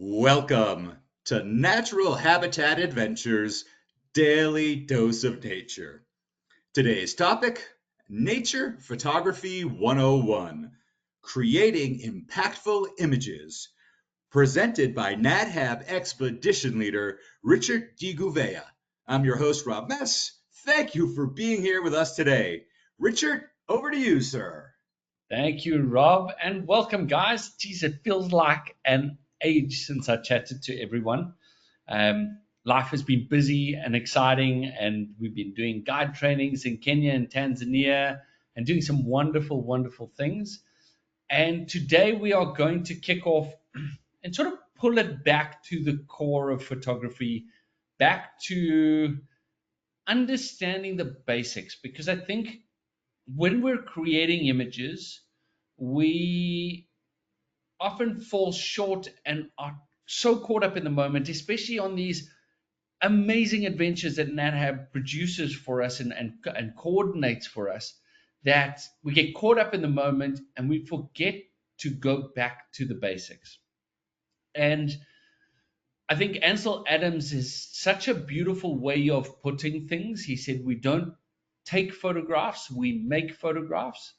Welcome to Natural Habitat Adventures Daily Dose of Nature. Today's topic, Nature Photography 101, Creating Impactful Images, presented by NatHab Expedition Leader Richard D. Gouveia. I'm your host, Rob Mess. Thank you for being here with us today. Richard, over to you, sir. Thank you, Rob, and welcome, guys. Geez, it feels like an age since I chatted to everyone. Life has been busy and exciting, and we've been doing guide trainings in Kenya and Tanzania and doing some wonderful, wonderful things. And today we are going to kick off and sort of pull it back to the core of photography, back to understanding the basics, because I think when we're creating images, we often fall short and are so caught up in the moment, especially on these amazing adventures that NatHab produces for us and coordinates for us, that we get caught up in the moment and we forget to go back to the basics. And I think Ansel Adams is such a beautiful way of putting things. He said, we don't take photographs, we make photographs.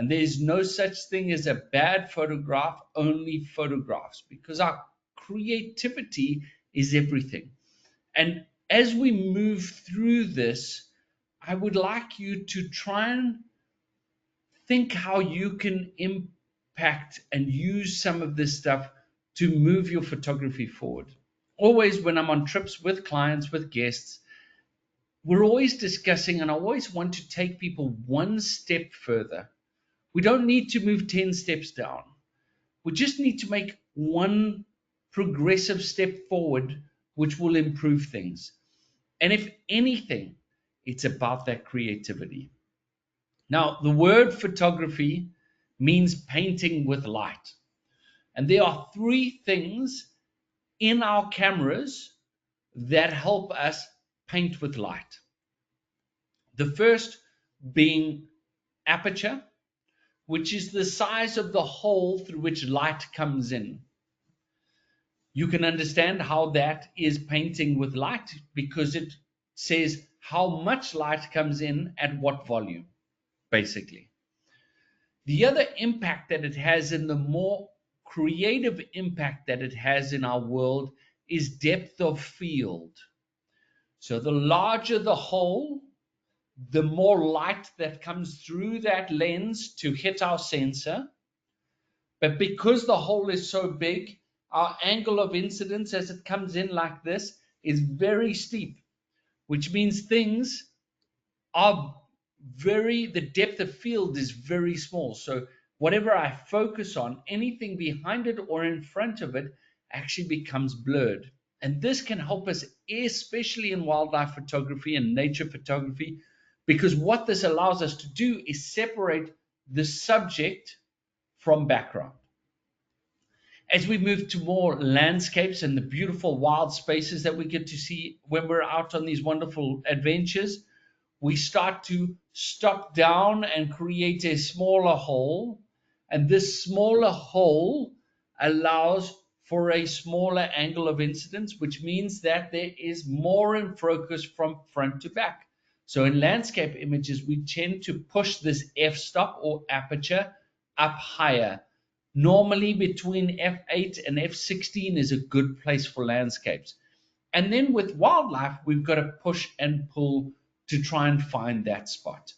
And there's no such thing as a bad photograph, only photographs, because our creativity is everything. And as we move through this, I would like you to try and think how you can impact and use some of this stuff to move your photography forward. Always, when I'm on trips with clients, with guests, we're always discussing, and I always want to take people one step further. We don't need to move 10 steps down. We just need to make one progressive step forward, which will improve things. And if anything, it's about that creativity. Now, the word photography means painting with light. And there are three things in our cameras that help us paint with light. The first being aperture, which is the size of the hole through which light comes in. You can understand how that is painting with light because it says how much light comes in at what volume, basically. The other impact that it has, and the more creative impact that it has in our world, is depth of field. So the larger the hole, the more light that comes through that lens to hit our sensor. But because the hole is so big, our angle of incidence as it comes in like this is very steep, which means things are the depth of field is very small. So whatever I focus on, anything behind it or in front of it actually becomes blurred. And this can help us, especially in wildlife photography and nature photography, because what this allows us to do is separate the subject from background. As we move to more landscapes and the beautiful wild spaces that we get to see when we're out on these wonderful adventures, we start to stop down and create a smaller hole. And this smaller hole allows for a smaller angle of incidence, which means that there is more in focus from front to back. So in landscape images, we tend to push this f-stop or aperture up higher. Normally between f8 and f16 is a good place for landscapes. And then with wildlife, we've got to push and pull to try and find that spot.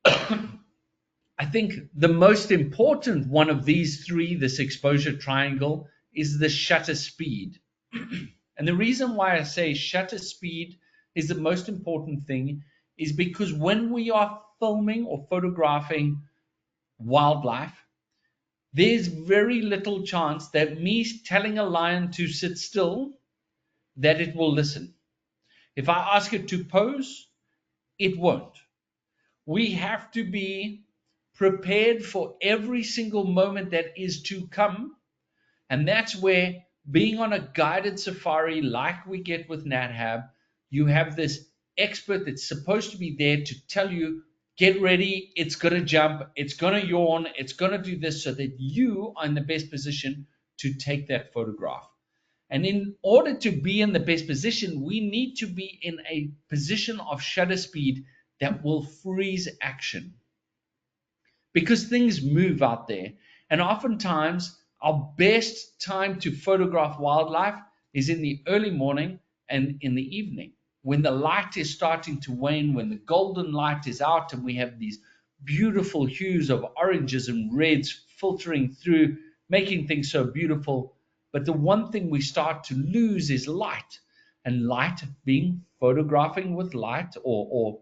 I think the most important one of these three, this exposure triangle, is the shutter speed. And the reason why I say shutter speed is the most important thing is because when we are filming or photographing wildlife, there's very little chance that me telling a lion to sit still, that it will listen. If I ask it to pose, it won't. We have to be prepared for every single moment that is to come. And that's where being on a guided safari like we get with NatHab, you have this expert that's supposed to be there to tell you, get ready, it's going to jump, it's going to yawn, it's going to do this, so that you are in the best position to take that photograph. And in order to be in the best position, we need to be in a position of shutter speed that will freeze action, because things move out there. And oftentimes, our best time to photograph wildlife is in the early morning and in the evening, when the light is starting to wane, when the golden light is out, and we have these beautiful hues of oranges and reds filtering through, making things so beautiful. But the one thing we start to lose is light, and light being photographing with light, or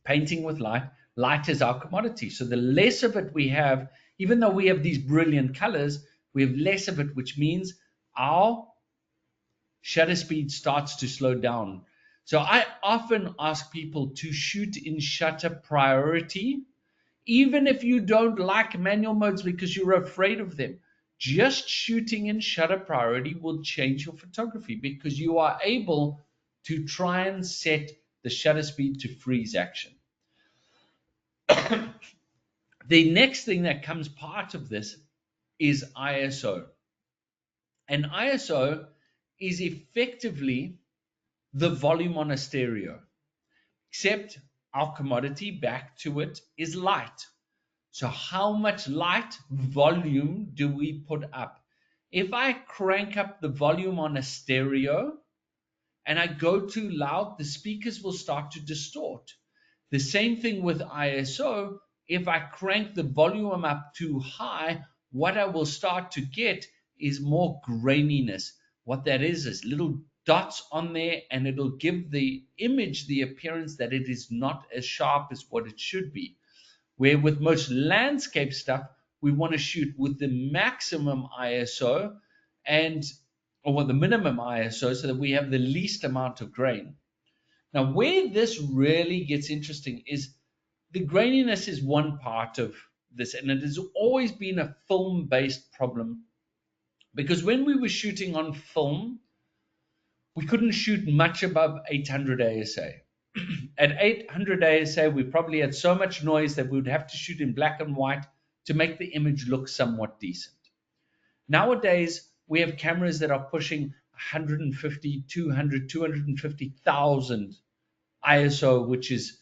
painting with light. Light is our commodity. So the less of it we have, even though we have these brilliant colors, we have less of it, which means our shutter speed starts to slow down. So I often ask people to shoot in shutter priority, even if you don't like manual modes because you're afraid of them. Just shooting in shutter priority will change your photography, because you are able to try and set the shutter speed to freeze action. The next thing that comes part of this is ISO. And ISO is effectively the volume on a stereo, except our commodity back to it is light. So how much light volume do we put up? If I crank up the volume on a stereo and I go too loud, the speakers will start to distort. The same thing with ISO. If I crank the volume up too high, what I will start to get is more graininess. What that is little dots on there, and it'll give the image the appearance that it is not as sharp as what it should be. Where with most landscape stuff, we want to shoot with the maximum ISO or the minimum ISO, so that we have the least amount of grain. Now, where this really gets interesting is the graininess is one part of this, and it has always been a film-based problem, because when we were shooting on film, we couldn't shoot much above 800 ASA. At 800 ASA, we probably had so much noise that we would have to shoot in black and white to make the image look somewhat decent. Nowadays, we have cameras that are pushing 150, 200, 250,000 ISO, which is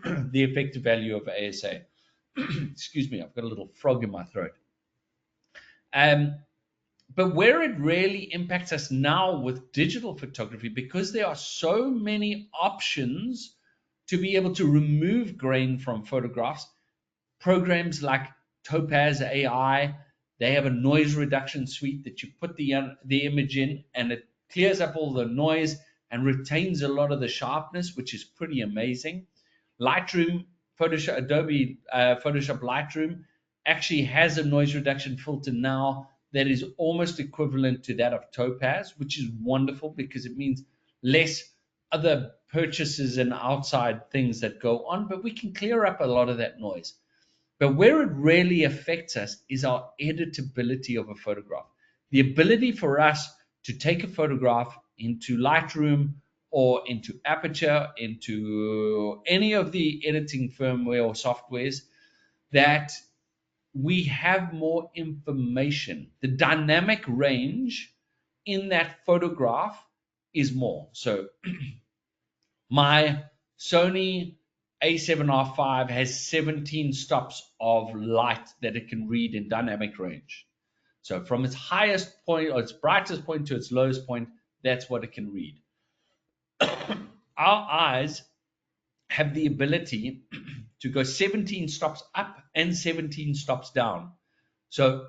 the effective value of ASA. Excuse me, I've got a little frog in my throat. But where it really impacts us now with digital photography, because there are so many options to be able to remove grain from photographs, programs like Topaz AI, they have a noise reduction suite that you put the image in, and it clears up all the noise and retains a lot of the sharpness, which is pretty amazing. Lightroom, Adobe Photoshop Lightroom actually has a noise reduction filter now that is almost equivalent to that of Topaz, which is wonderful, because it means less other purchases and outside things that go on, but we can clear up a lot of that noise. But where it really affects us is our editability of a photograph. The ability for us to take a photograph into Lightroom or into Aperture, into any of the editing firmware or softwares, that we have more information. The dynamic range in that photograph is more. So my Sony A7R5 has 17 stops of light that it can read in dynamic range. So from its highest point or its brightest point to its lowest point, that's what it can read. Our eyes have the ability to go 17 stops up and 17 stops down. So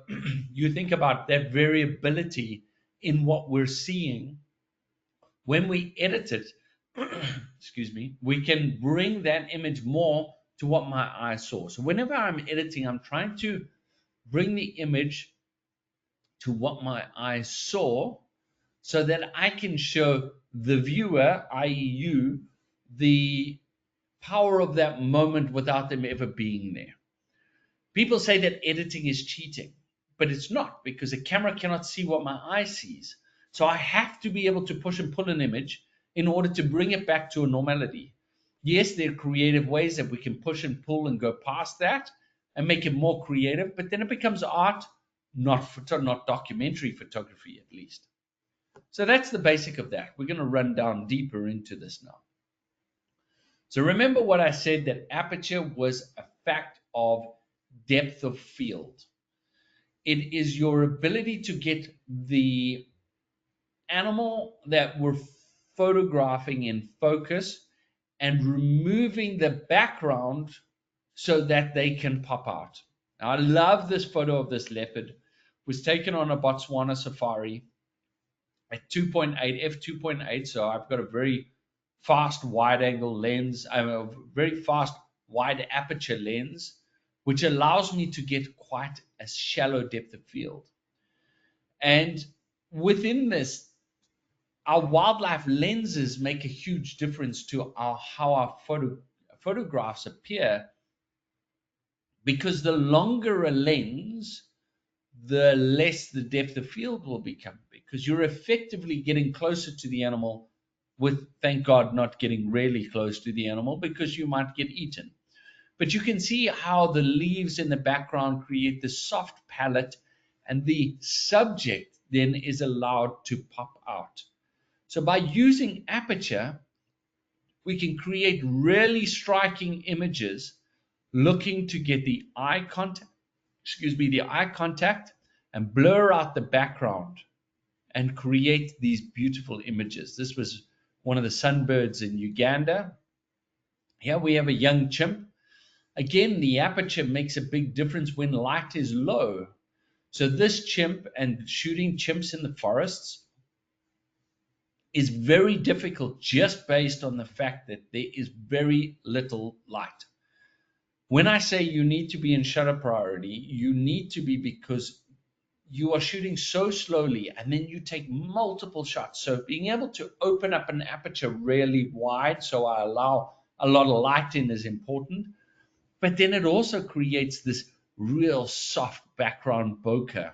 you think about that variability in what we're seeing. When we edit it, excuse me, we can bring that image more to what my eye saw. So whenever I'm editing, I'm trying to bring the image to what my eye saw, so that I can show the viewer, i.e. you, the power of that moment without them ever being there. People say that editing is cheating, but it's not, because a camera cannot see what my eye sees. So I have to be able to push and pull an image in order to bring it back to a normality. Yes, there are creative ways that we can push and pull and go past that and make it more creative, but then it becomes art not documentary photography at least. So that's the basic of that. We're going to run down deeper into this now. So remember what I said, that aperture was a fact of depth of field. It is your ability to get the animal that we're photographing in focus and removing the background so that they can pop out. Now, I love this photo of this leopard. It was taken on a Botswana safari at 2.8 f2.8. So I've got a very fast wide angle lens. I have a very fast wide aperture lens, which allows me to get quite a shallow depth of field. And within this, our wildlife lenses make a huge difference to how our photographs appear, because the longer a lens, the less the depth of field will become, because you're effectively getting closer to the animal with, thank God, not getting really close to the animal because you might get eaten. But you can see how the leaves in the background create the soft palette, and the subject then is allowed to pop out. So by using aperture, we can create really striking images looking to get the eye contact, and blur out the background and create these beautiful images. This was one of the sunbirds in Uganda. Here we have a young chimp. Again, the aperture makes a big difference when light is low. So this chimp, and shooting chimps in the forests, is very difficult just based on the fact that there is very little light. When I say you need to be in shutter priority, you need to be, because you are shooting so slowly and then you take multiple shots. So being able to open up an aperture really wide so I allow a lot of light in is important. But then it also creates this real soft background bokeh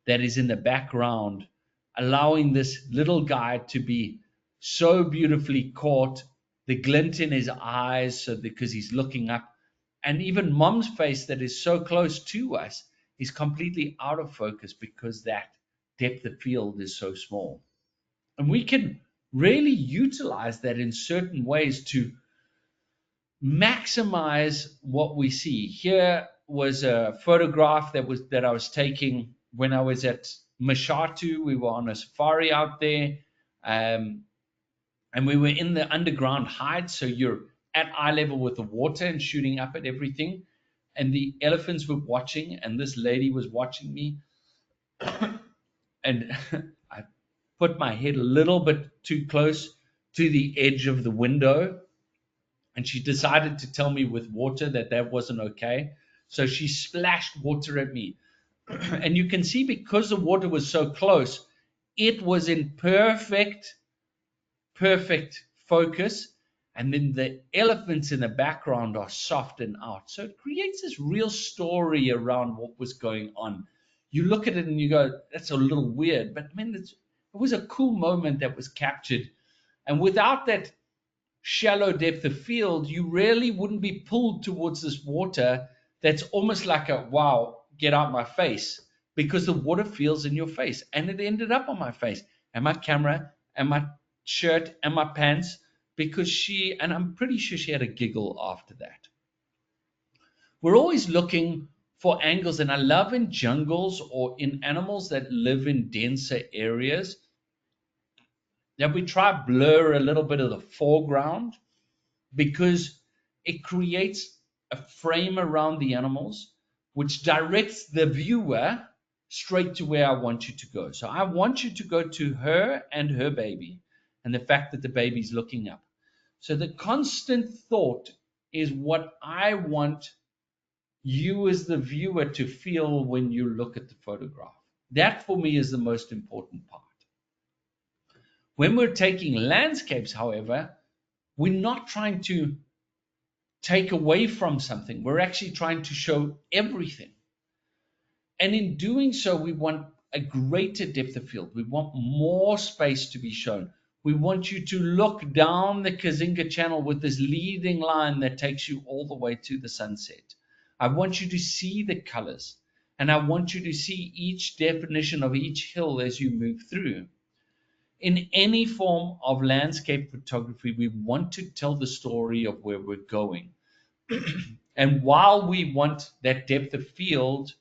that is in the background, allowing this little guy to be so beautifully caught, the glint in his eyes, so because he's looking up, and even mom's face that is so close to us is completely out of focus because that depth of field is so small. And we can really utilize that in certain ways to maximize what we see. Here was a photograph that I was taking when I was at Mashatu. We were on a safari out there, and we were in the underground hide, so you're at eye level with the water and shooting up at everything. And the elephants were watching, and this lady was watching me. And I put my head a little bit too close to the edge of the window, and she decided to tell me with water that wasn't okay. So she splashed water at me. And you can see, because the water was so close, it was in perfect focus. And then the elephants in the background are soft and out. So it creates this real story around what was going on. You look at it and you go, that's a little weird. But I mean, it was a cool moment that was captured. And without that shallow depth of field, you really wouldn't be pulled towards this water that's almost like a, wow, get out my face, because the water feels in your face. And it ended up on my face and my camera and my shirt and my pants, because and I'm pretty sure she had a giggle after that. We're always looking for angles, and I love in jungles or in animals that live in denser areas that we try blur a little bit of the foreground, because it creates a frame around the animals which directs the viewer straight to where I want you to go. So I want you to go to her and her baby, and the fact that the baby's looking up. So the constant thought is what I want you as the viewer to feel when you look at the photograph. That for me is the most important part. When we're taking landscapes, however, we're not trying to take away from something. We're actually trying to show everything. And in doing so, we want a greater depth of field. We want more space to be shown. We want you to look down the Kazinga Channel with this leading line that takes you all the way to the sunset. I want you to see the colors. and I want you to see each definition of each hill as you move through. In any form of landscape photography, we want to tell the story of where we're going. And while we want that depth of field,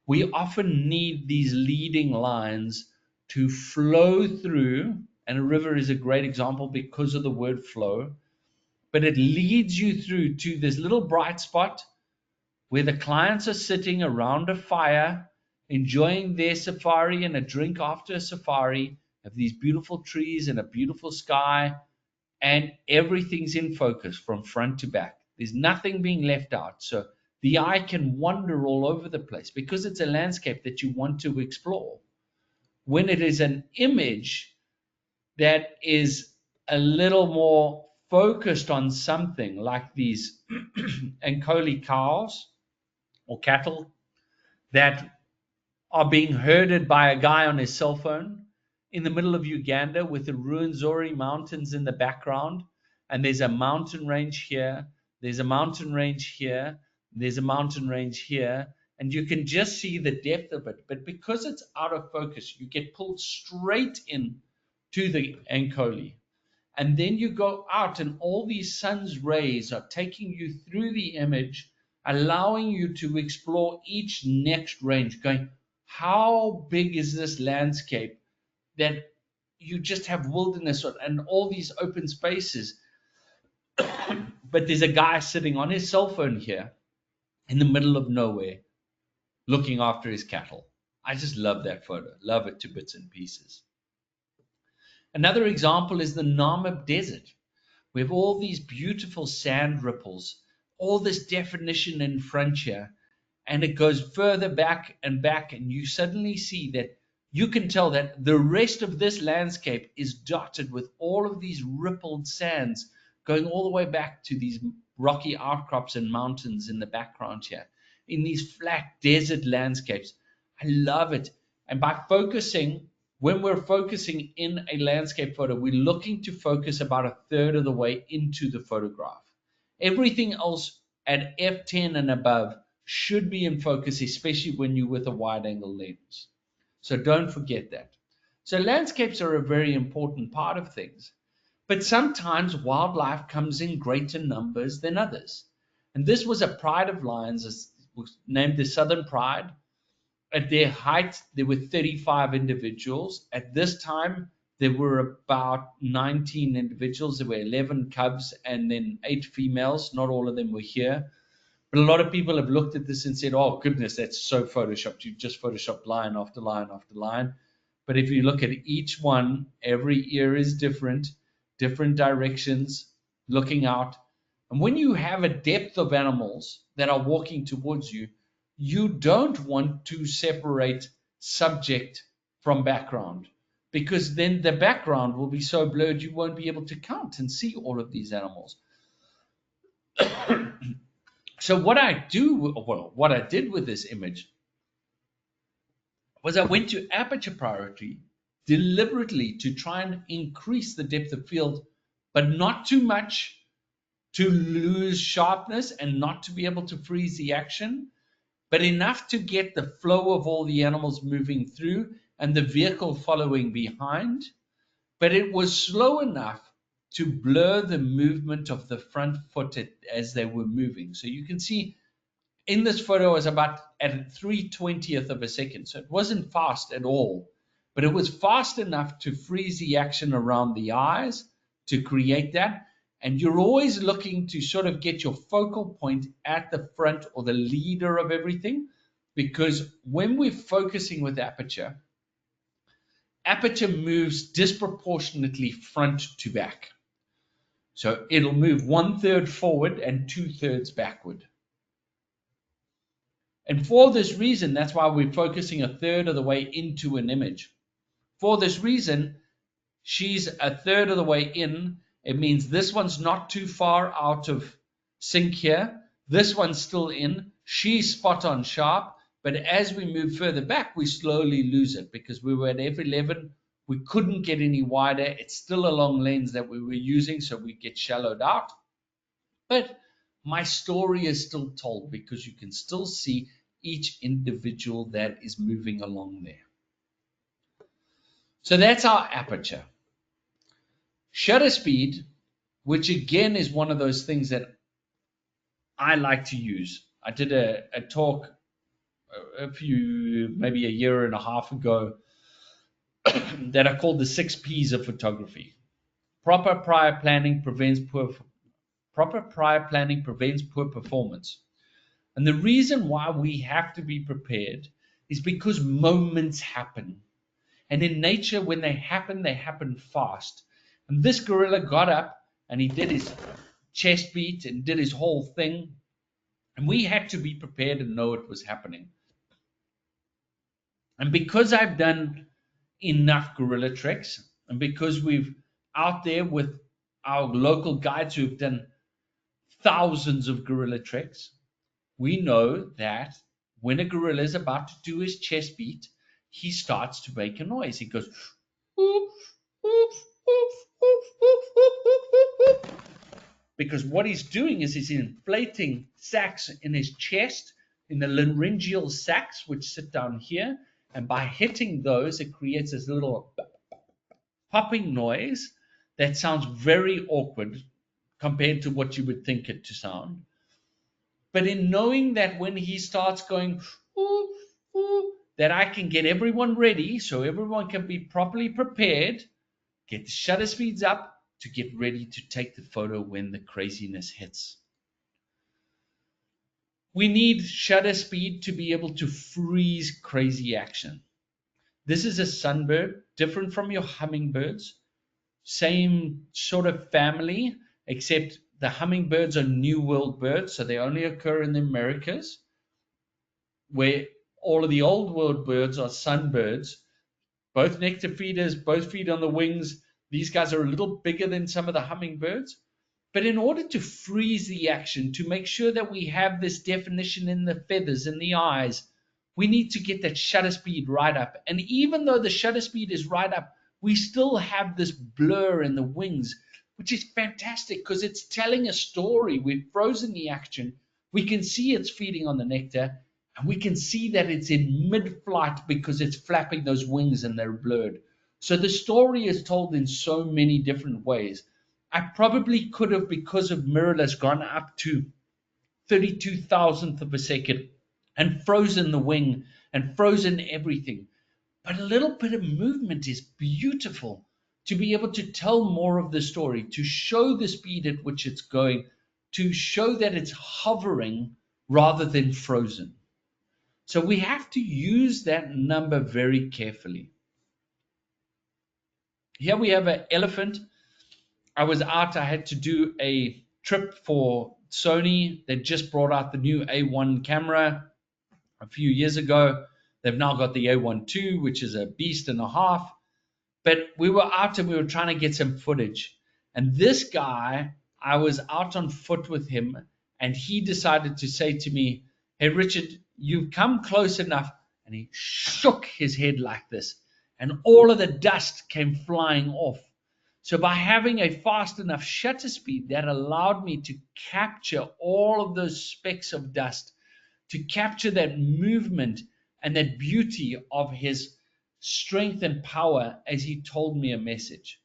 we often need these leading lines to flow through. And a river is a great example because of the word flow, but it leads you through to this little bright spot where the clients are sitting around a fire, enjoying their safari and a drink after a safari, have these beautiful trees and a beautiful sky, and everything's in focus from front to back. There's nothing being left out. So the eye can wander all over the place because it's a landscape that you want to explore. When it is an image that is a little more focused on something like these Ankoli cows or cattle that are being herded by a guy on his cell phone in the middle of Uganda with the Ruwenzori Mountains in the background. And there's a mountain range here, there's a mountain range here, there's a mountain range here, and you can just see the depth of it. But because it's out of focus, you get pulled straight in to the Ankoli. And then you go out, and all these sun's rays are taking you through the image, allowing you to explore each next range, going, how big is this landscape that you just have wilderness and all these open spaces? But there's a guy sitting on his cell phone here in the middle of nowhere looking after his cattle. I just love that photo, love it to bits and pieces. Another example is the Namib Desert. We have all these beautiful sand ripples, all this definition in frontier, and it goes further back, and you suddenly see that you can tell that the rest of this landscape is dotted with all of these rippled sands going all the way back to these rocky outcrops and mountains in the background here, in these flat desert landscapes. I love it. And by focusing, when we're focusing in a landscape photo, we're looking to focus about a third of the way into the photograph. Everything else at f10 and above should be in focus, especially when you're with a wide angle lens. So don't forget that. So landscapes are a very important part of things, but sometimes wildlife comes in greater numbers than others. And this was a pride of lions, was named the Southern Pride. At their height, there were 35 individuals. At this time, there were about 19 individuals. There were 11 cubs and then 8 females. Not all of them were here. But a lot of people have looked at this and said, oh, goodness, that's so photoshopped. You've just photoshopped line after line after line. But if you look at each one, every ear is different, different directions, looking out. And when you have a depth of animals that are walking towards you, you don't want to separate subject from background, because then the background will be so blurred you won't be able to count and see all of these animals. So what I did with this image was I went to aperture priority deliberately to try and increase the depth of field, but not too much to lose sharpness and not to be able to freeze the action, but enough to get the flow of all the animals moving through and the vehicle following behind. But it was slow enough to blur the movement of the front foot as they were moving. So you can see in this photo, I was about at 3/20th of a second. So it wasn't fast at all, but it was fast enough to freeze the action around the eyes to create that. And you're always looking to sort of get your focal point at the front or the leader of everything, because when we're focusing with aperture, aperture moves disproportionately front to back. So it'll move 1/3 forward and 2/3 backward. And for this reason, that's why we're focusing a third of the way into an image. For this reason, she's a third of the way in. It means this one's not too far out of sync here. This one's still in. She's spot on sharp. But as we move further back, we slowly lose it because we were at f11. We couldn't get any wider. It's still a long lens that we were using, so we get shallowed out. But my story is still told because you can still see each individual that is moving along there. So that's our aperture. Shutter speed, which again is one of those things that I like to use. I did a talk maybe a year and a half ago that I called the 6 P's of photography. Proper prior planning prevents poor performance. And the reason why we have to be prepared is because moments happen. And in nature, when they happen fast. And this gorilla got up and he did his chest beat and did his whole thing. And we had to be prepared and know it was happening. And because I've done enough gorilla treks, and because we've out there with our local guides who've done thousands of gorilla treks, we know that when a gorilla is about to do his chest beat, he starts to make a noise. He goes, whoop, whoop, whoop, whoop, whoop, whoop, whoop, whoop. Because what he's doing is he's inflating sacs in his chest, in the laryngeal sacs, which sit down here. And by hitting those, it creates this little popping noise that sounds very awkward compared to what you would think it to sound. But in knowing that when he starts going, ooh, ooh, that I can get everyone ready so everyone can be properly prepared, get the shutter speeds up to get ready to take the photo when the craziness hits. We need shutter speed to be able to freeze crazy action. This is a sunbird, different from your hummingbirds. Same sort of family, except the hummingbirds are New World birds, so they only occur in the Americas, where all of the Old World birds are sunbirds, both nectar feeders, both feed on the wings. These guys are a little bigger than some of the hummingbirds. But in order to freeze the action, to make sure that we have this definition in the feathers and the eyes, we need to get that shutter speed right up. And even though the shutter speed is right up, we still have this blur in the wings, which is fantastic because it's telling a story. We've frozen the action. We can see it's feeding on the nectar, and we can see that it's in mid-flight because it's flapping those wings and they're blurred. So the story is told in so many different ways. I probably could have, because of mirrorless, gone up to 32,000th of a second and frozen the wing and frozen everything. But a little bit of movement is beautiful to be able to tell more of the story, to show the speed at which it's going, to show that it's hovering rather than frozen. So we have to use that number very carefully. Here we have an elephant. I was out, I had to do a trip for Sony. They just brought out the new A1 camera a few years ago. They've now got the A1 II, which is a beast and a half. But we were out and we were trying to get some footage. And this guy, I was out on foot with him, and he decided to say to me, "Hey, Richard, you've come close enough." And he shook his head like this, and all of the dust came flying off. So by having a fast enough shutter speed, that allowed me to capture all of those specks of dust, to capture that movement and that beauty of his strength and power as he told me a message.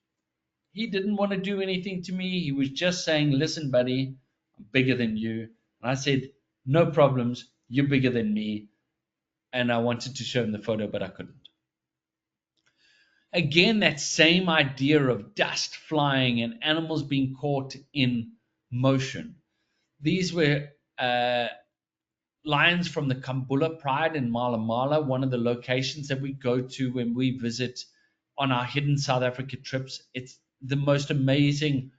He didn't want to do anything to me. He was just saying, "Listen, buddy, I'm bigger than you." And I said, "No problems. You're bigger than me." And I wanted to show him the photo, but I couldn't. Again, that same idea of dust flying and animals being caught in motion. These were lions from the Kambula Pride in Mala Mala, one of the locations that we go to when we visit on our hidden South Africa trips. It's the most amazing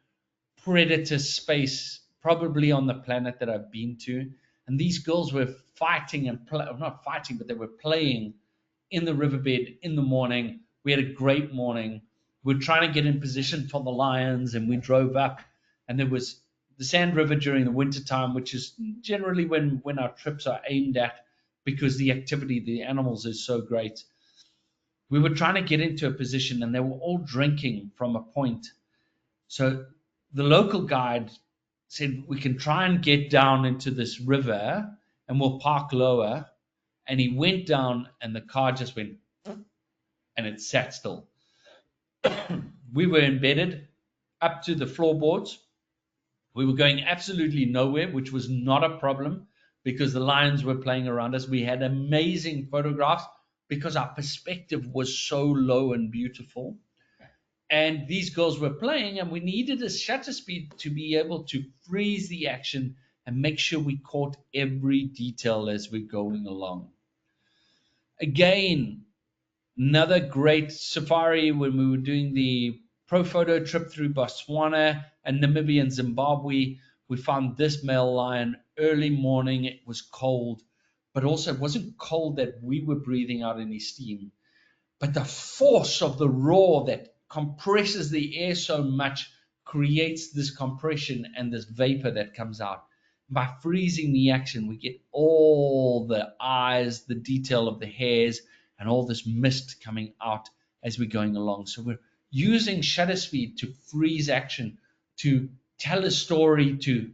predator space probably on the planet that I've been to. And these girls were fighting and not fighting, but they were playing in the riverbed in the morning. We had a great morning. We were trying to get in position for the lions, and we drove up, and there was the Sand River during the winter time, which is generally when our trips are aimed at, because the activity, the animals is so great. We were trying to get into a position, and they were all drinking from a point. So the local guide said, "We can try and get down into this river, and we'll park lower, and he went down, and the car just went, and it sat still. We were embedded up to the floorboards. We were going absolutely nowhere, which was not a problem because the lions were playing around us. We had amazing photographs because our perspective was so low and beautiful. And these girls were playing, and we needed a shutter speed to be able to freeze the action and make sure we caught every detail as we're going along. Again, another great safari when we were doing the pro photo trip through Botswana and Namibia and Zimbabwe. We found this male lion early morning. It was cold, but also it wasn't cold that we were breathing out any steam, but the force of the roar that compresses the air so much creates this compression and this vapor that comes out. By freezing the action, we get all the eyes, the detail of the hairs, and all this mist coming out as we're going along. So we're using shutter speed to freeze action, to tell a story, to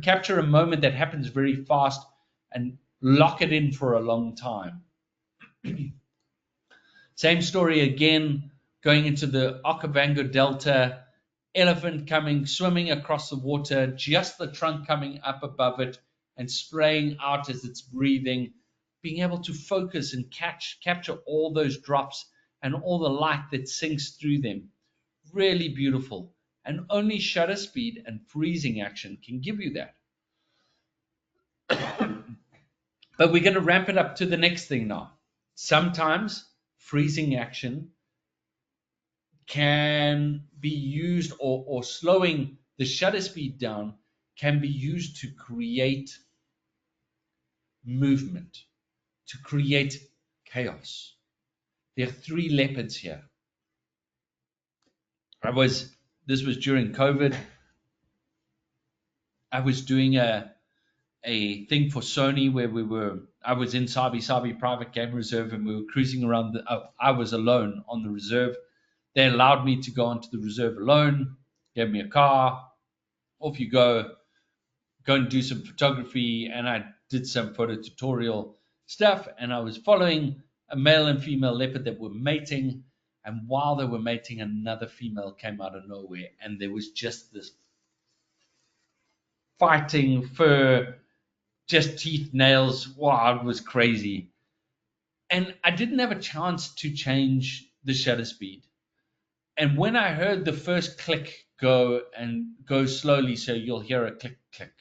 capture a moment that happens very fast and lock it in for a long time. Same story again, going into the Okavango Delta, elephant coming, swimming across the water, just the trunk coming up above it and spraying out as it's breathing, being able to focus and capture all those drops and all the light that sinks through them. Really beautiful. And only shutter speed and freezing action can give you that. But we're going to ramp it up to the next thing now. Sometimes freezing action can be used, or slowing the shutter speed down can be used to create movement, to create chaos. There are 3 leopards here. This was during COVID. I was doing a thing for Sony where I was in Sabi Private Game Reserve, and we were cruising around I was alone on the reserve. They allowed me to go onto the reserve alone, gave me a car, off you go and do some photography. And I did some photo tutorial stuff, and I was following a male and female leopard that were mating. And while they were mating, another female came out of nowhere, and there was just this fighting fur, just teeth, nails. Wow, it was crazy. And I didn't have a chance to change the shutter speed. And when I heard the first click go slowly, so you'll hear a click, click,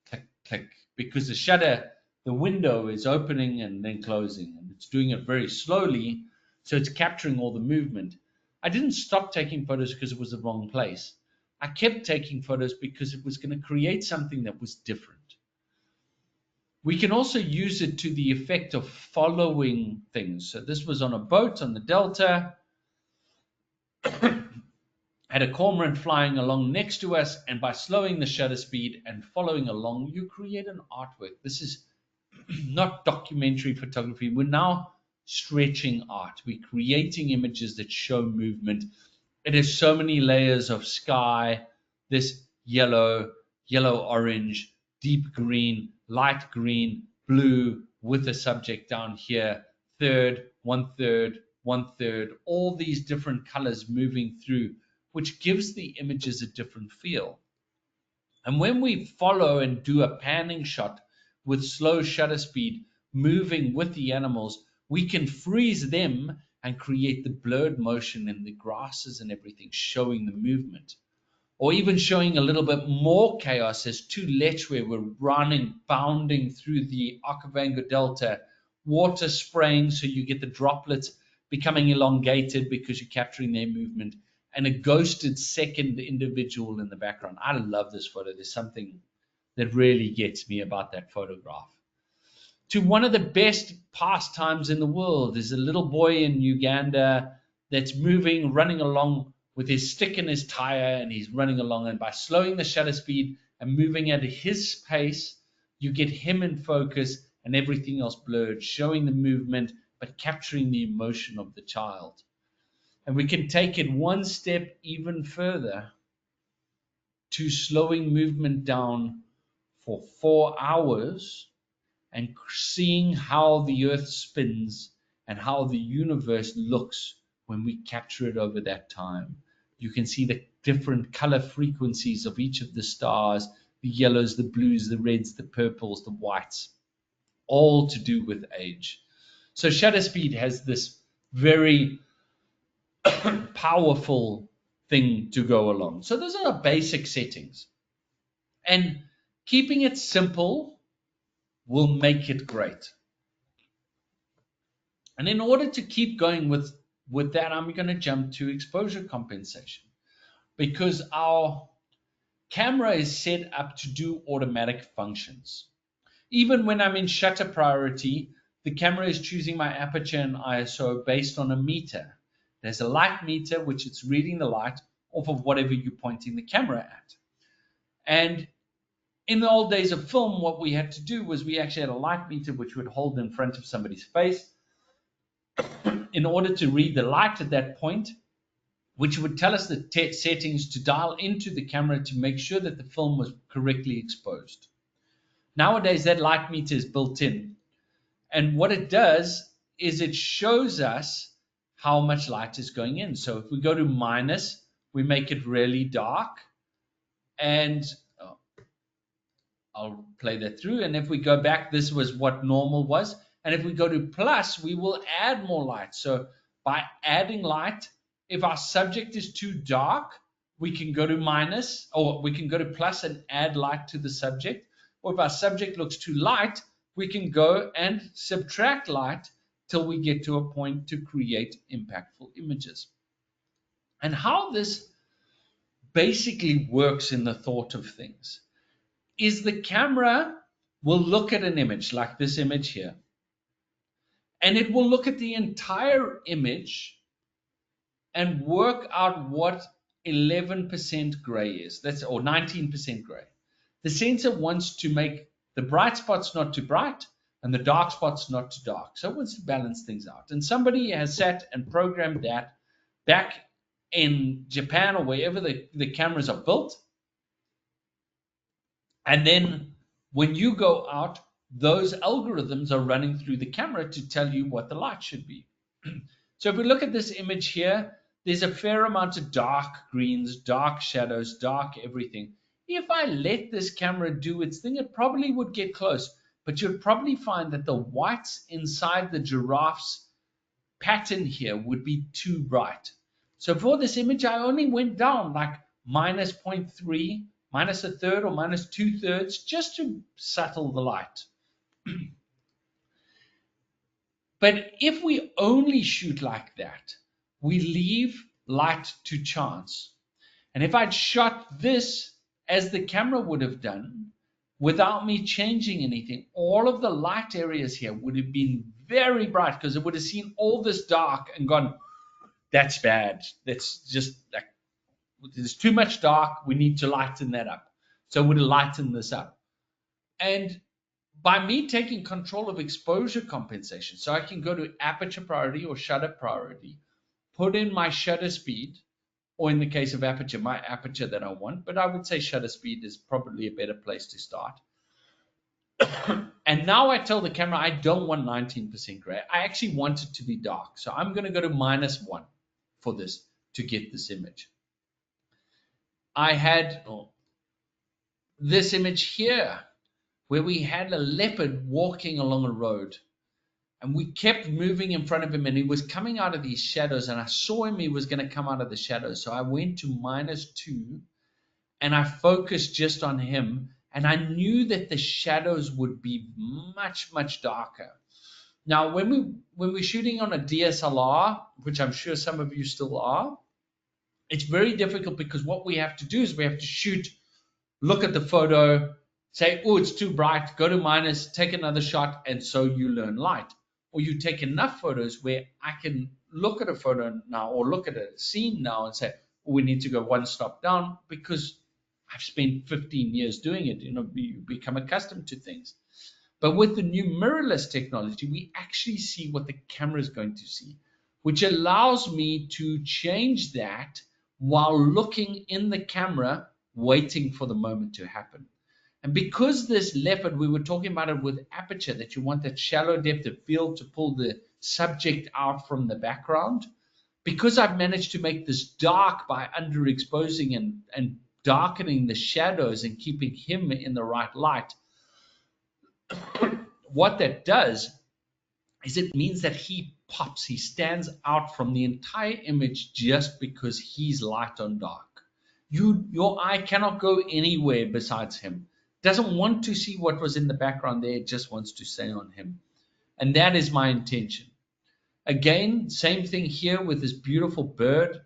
click, click, because the window is opening and then closing, and it's doing it very slowly, so it's capturing all the movement. I didn't stop taking photos because it was the wrong place. I kept taking photos because it was going to create something that was different. We can also use it to the effect of following things. So this was on a boat on the Delta. Had a cormorant flying along next to us, and by slowing the shutter speed and following along, you create an artwork. This is not documentary photography. We're now stretching art. We're creating images that show movement. It has so many layers of sky, this yellow, orange, deep green, light green, blue, with a subject down here, third, one third, all these different colors moving through, which gives the images a different feel. And when we follow and do a panning shot with slow shutter speed, moving with the animals, we can freeze them and create the blurred motion in the grasses and everything, showing the movement. Or even showing a little bit more chaos as 2 lech were running, bounding through the Okavango Delta, water spraying, so you get the droplets becoming elongated because you're capturing their movement, and a ghosted second individual in the background. I love this photo. There's something that really gets me about that photograph. To one of the best pastimes in the world is a little boy in Uganda that's moving, running along with his stick in his tire, and he's running along. And by slowing the shutter speed and moving at his pace, you get him in focus and everything else blurred, showing the movement but capturing the emotion of the child. And we can take it one step even further to slowing movement down for 4 hours and seeing how the Earth spins and how the universe looks when we capture it over that time. You can see the different color frequencies of each of the stars, the yellows, the blues, the reds, the purples, the whites, all to do with age. So shutter speed has this very powerful thing to go along. So those are our basic settings. And keeping it simple will make it great. And in order to keep going with that, I'm going to jump to exposure compensation, because our camera is set up to do automatic functions. Even when I'm in shutter priority, the camera is choosing my aperture and ISO based on a meter. There's a light meter, which it's reading the light off of whatever you're pointing the camera at. And in the old days of film, what we had to do was we actually had a light meter which would hold in front of somebody's face in order to read the light at that point, which would tell us the settings to dial into the camera to make sure that the film was correctly exposed. Nowadays, that light meter is built in. And what it does is it shows us how much light is going in. So if we go to minus, we make it really dark. And I'll play that through. And if we go back, this was what normal was. And if we go to plus, we will add more light. So by adding light, if our subject is too dark, we can go to minus, or we can go to plus and add light to the subject. Or if our subject looks too light, we can go and subtract light till we get to a point to create impactful images. And how this basically works in the thought of things is the camera will look at an image like this image here, and it will look at the entire image and work out what 11% gray is. That's, or 19% gray. The sensor wants to make the bright spots not too bright and the dark spots not too dark. So it wants to balance things out. And somebody has sat and programmed that back in Japan or wherever the cameras are built. And then when you go out, those algorithms are running through the camera to tell you what the light should be. So if we look at this image here, there's a fair amount of dark greens, dark shadows, dark everything. If I let this camera do its thing, it probably would get close, but you'd probably find that the whites inside the giraffe's pattern here would be too bright. So for this image, I only went down like minus 0.3, minus a third or minus 2/3, just to settle the light. But if we only shoot like that, we leave light to chance. And if I'd shot this as the camera would have done, without me changing anything, all of the light areas here would have been very bright, because it would have seen all this dark and gone, that's bad. That's just like, there's too much dark. We need to lighten that up. So it would have lightened this up. And by me taking control of exposure compensation, so I can go to aperture priority or shutter priority, put in my shutter speed, or in the case of aperture, my aperture that I want, but I would say shutter speed is probably a better place to start. And now I tell the camera I don't want 19% gray. I actually want it to be dark. So I'm going to go to -1 for this to get this image. I had this image here where we had a leopard walking along a road, and we kept moving in front of him, and he was coming out of these shadows, and I saw him, he was going to come out of the shadows. So I went to -2 and I focused just on him, and I knew that the shadows would be much, much darker. Now, when we're shooting on a DSLR, which I'm sure some of you still are, it's very difficult, because what we have to do is we have to shoot, look at the photo, say, oh, it's too bright, go to minus, take another shot, and so you learn light. Or you take enough photos where I can look at a photo now or look at a scene now and say, oh, we need to go one stop down, because I've spent 15 years doing it. You become accustomed to things. But with the new mirrorless technology, we actually see what the camera is going to see, which allows me to change that while looking in the camera, waiting for the moment to happen. And because this leopard, we were talking about it with aperture, that you want that shallow depth of field to pull the subject out from the background. Because I've managed to make this dark by underexposing and darkening the shadows and keeping him in the right light, what that does is it means that he pops, he stands out from the entire image just because he's light on dark. Your eye cannot go anywhere besides him. Doesn't want to see what was in the background there, it just wants to stay on him. And that is my intention. Again, same thing here with this beautiful bird.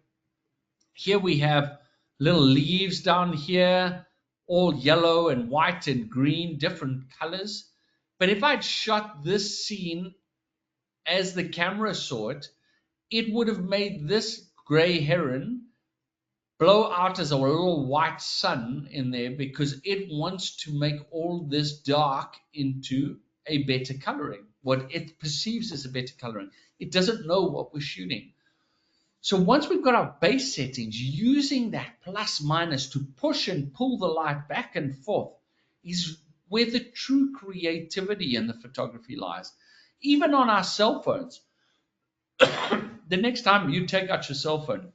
Here we have little leaves down here, all yellow and white and green, different colors. But if I'd shot this scene as the camera saw it, it would have made this gray heron blow out as a little white sun in there because it wants to make all this dark into a better coloring, what it perceives as a better coloring. It doesn't know what we're shooting. So once we've got our base settings, using that plus minus to push and pull the light back and forth is where the true creativity in the photography lies. Even on our cell phones, the next time you take out your cell phone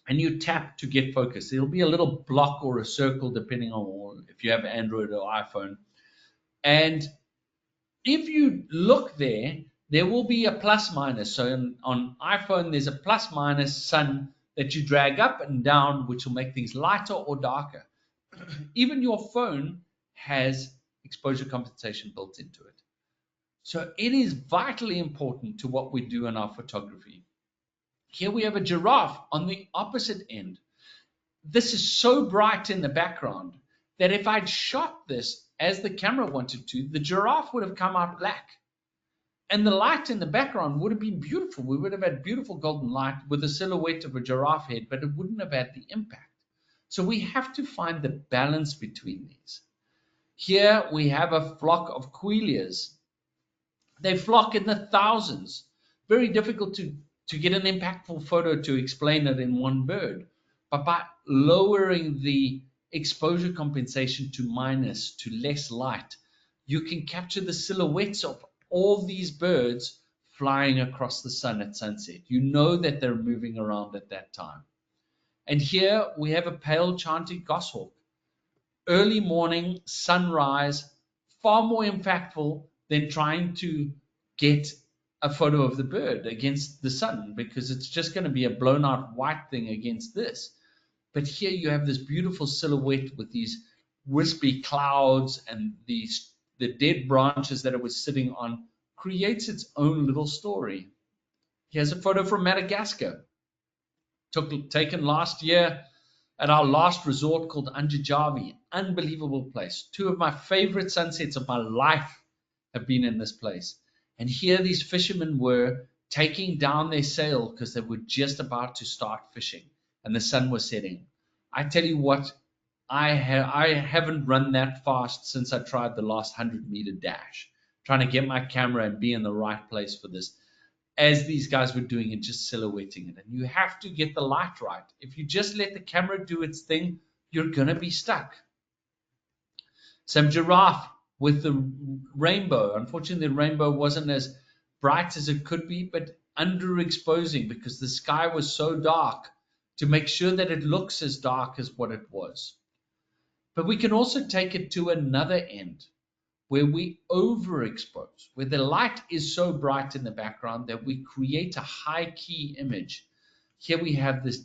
and you tap to get focus, there'll be a little block or a circle depending on if you have Android or iPhone. And if you look there, there will be a plus minus. So on iPhone, there's a plus minus sun that you drag up and down, which will make things lighter or darker. Even your phone has exposure compensation built into it. So it is vitally important to what we do in our photography. Here we have a giraffe on the opposite end. This is so bright in the background that if I'd shot this as the camera wanted to, the giraffe would have come out black. And the light in the background would have been beautiful. We would have had beautiful golden light with a silhouette of a giraffe head, but it wouldn't have had the impact. So we have to find the balance between these. Here we have a flock of quailias. They flock in the thousands. Very difficult to get an impactful photo to explain it in one bird. But by lowering the exposure compensation to minus, to less light, you can capture the silhouettes of all these birds flying across the sun at sunset. You know that they're moving around at that time. And here we have a pale chanted goshawk. Early morning, sunrise, far more impactful than trying to get a photo of the bird against the sun, because it's just going to be a blown out white thing against this. But here you have this beautiful silhouette with these wispy clouds and the dead branches that it was sitting on, creates its own little story. Here's a photo from Madagascar, taken last year at our last resort called Anjajavi. Unbelievable place. Two of my favorite sunsets of my life have been in this place. And here these fishermen were taking down their sail because they were just about to start fishing and the sun was setting. I tell you what, I haven't run that fast since I tried the last 100-meter dash, trying to get my camera and be in the right place for this, as these guys were doing it, just silhouetting it. And you have to get the light right. If you just let the camera do its thing, you're going to be stuck. Some giraffe with the rainbow. Unfortunately, the rainbow wasn't as bright as it could be, but underexposing because the sky was so dark to make sure that it looks as dark as what it was. But we can also take it to another end where we overexpose, where the light is so bright in the background that we create a high key image. Here we have this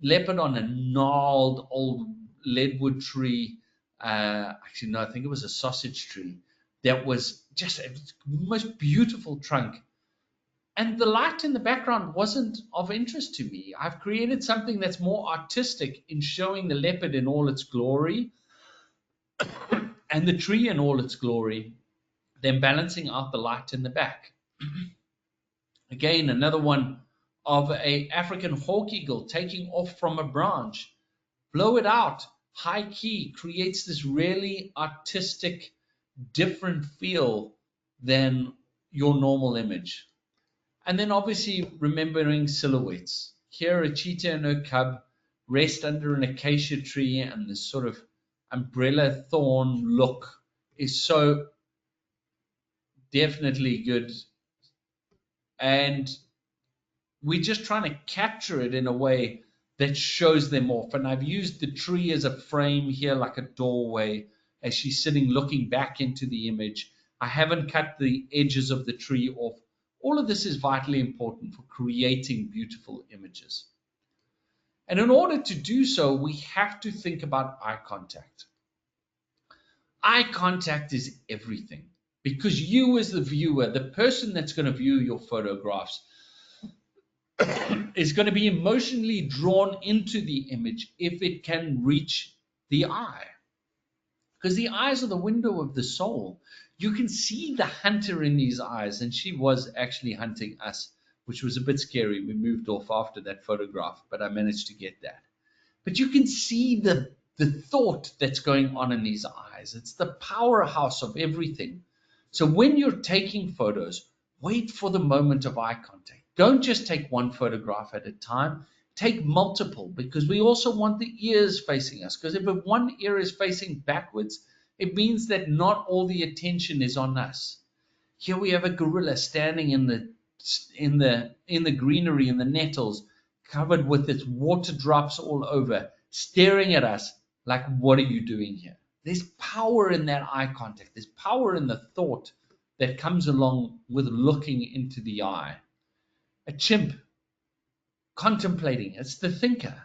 leopard on a gnarled old leadwood tree. Actually, no, I think it was a sausage tree that was just a most beautiful trunk. And the light in the background wasn't of interest to me. I've created something that's more artistic in showing the leopard in all its glory and the tree in all its glory, then balancing out the light in the back. Again, another one of a African hawk eagle taking off from a branch. Blow it out, high key, creates this really artistic, different feel than your normal image. And then obviously remembering silhouettes. Here a cheetah and her cub rest under an acacia tree and this sort of umbrella thorn look is so definitely good. And we're just trying to capture it in a way that shows them off. And I've used the tree as a frame here, like a doorway, as she's sitting looking back into the image. I haven't cut the edges of the tree off. All of this is vitally important for creating beautiful images. And in order to do so, we have to think about eye contact. Eye contact is everything, because you, as the viewer, the person that's going to view your photographs, is going to be emotionally drawn into the image if it can reach the eye. Because the eyes are the window of the soul. You can see the hunter in these eyes, and she was actually hunting us, which was a bit scary. We moved off after that photograph, but I managed to get that. But you can see the thought that's going on in these eyes. It's the powerhouse of everything. So when you're taking photos, wait for the moment of eye contact. Don't just take one photograph at a time. Take multiple, because we also want the ears facing us. Because if one ear is facing backwards, it means that not all the attention is on us. Here we have a gorilla standing in the greenery, in the nettles, covered with its water drops all over, staring at us like, what are you doing here? There's power in that eye contact. There's power in the thought that comes along with looking into the eye. A chimp contemplating, it's the thinker.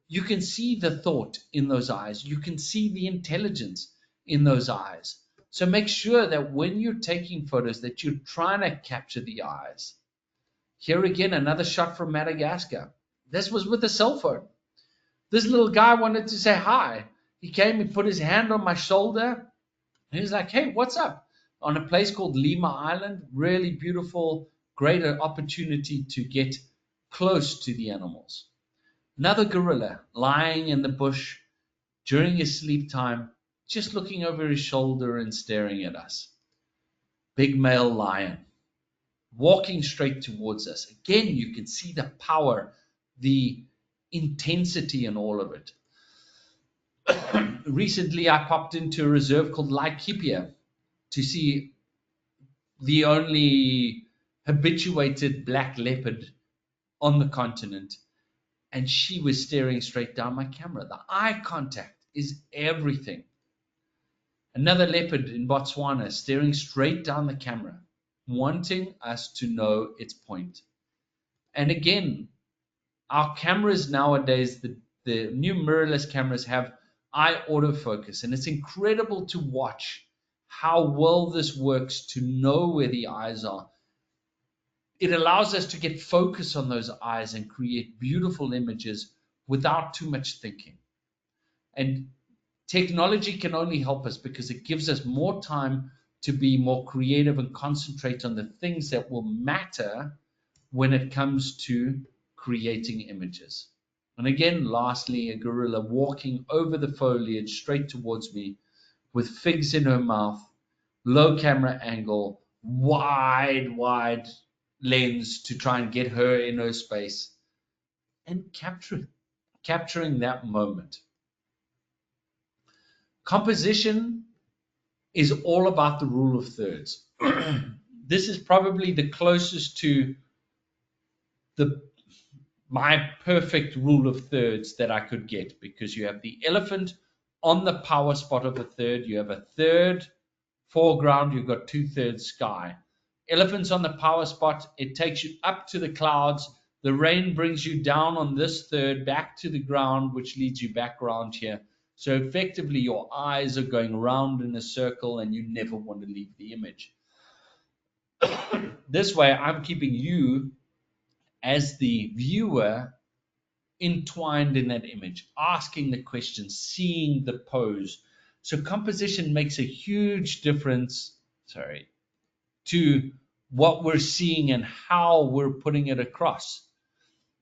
You can see the thought in those eyes. You can see the intelligence in those eyes. So make sure that when you're taking photos that you're trying to capture the eyes. Here again, another shot from Madagascar. This was with a cell phone. This little guy wanted to say hi. He came, he put his hand on my shoulder, and he was like, hey, what's up? On a place called Lima Island, really beautiful, great opportunity to get close to the animals. Another gorilla lying in the bush during his sleep time, just looking over his shoulder and staring at us. Big male lion walking straight towards us. Again, you can see the power, the intensity in all of it. Recently, I popped into a reserve called Laikipia to see the only habituated black leopard on the continent, and she was staring straight down my camera. The eye contact is everything. Another leopard in Botswana staring straight down the camera, wanting us to know its point. And again, our cameras nowadays, the new mirrorless cameras have eye autofocus, and it's incredible to watch how well this works to know where the eyes are. It allows us to get focus on those eyes and create beautiful images without too much thinking. And technology can only help us because it gives us more time to be more creative and concentrate on the things that will matter when it comes to creating images. And again, lastly, a gorilla walking over the foliage straight towards me with figs in her mouth, low camera angle, wide lens to try and get her in her space, and capturing that moment. Composition is all about the rule of thirds. This is probably the closest to my perfect rule of thirds that I could get, because you have the elephant on the power spot of a third, you have a third foreground, you've got 2/3 sky. Elephant's on the power spot, it takes you up to the clouds, the rain brings you down on this third back to the ground, which leads you back around here. So effectively your eyes are going around in a circle and you never want to leave the image. This way I'm keeping you as the viewer entwined in that image, asking the questions, seeing the pose. So composition makes a huge difference, to what we're seeing and how we're putting it across.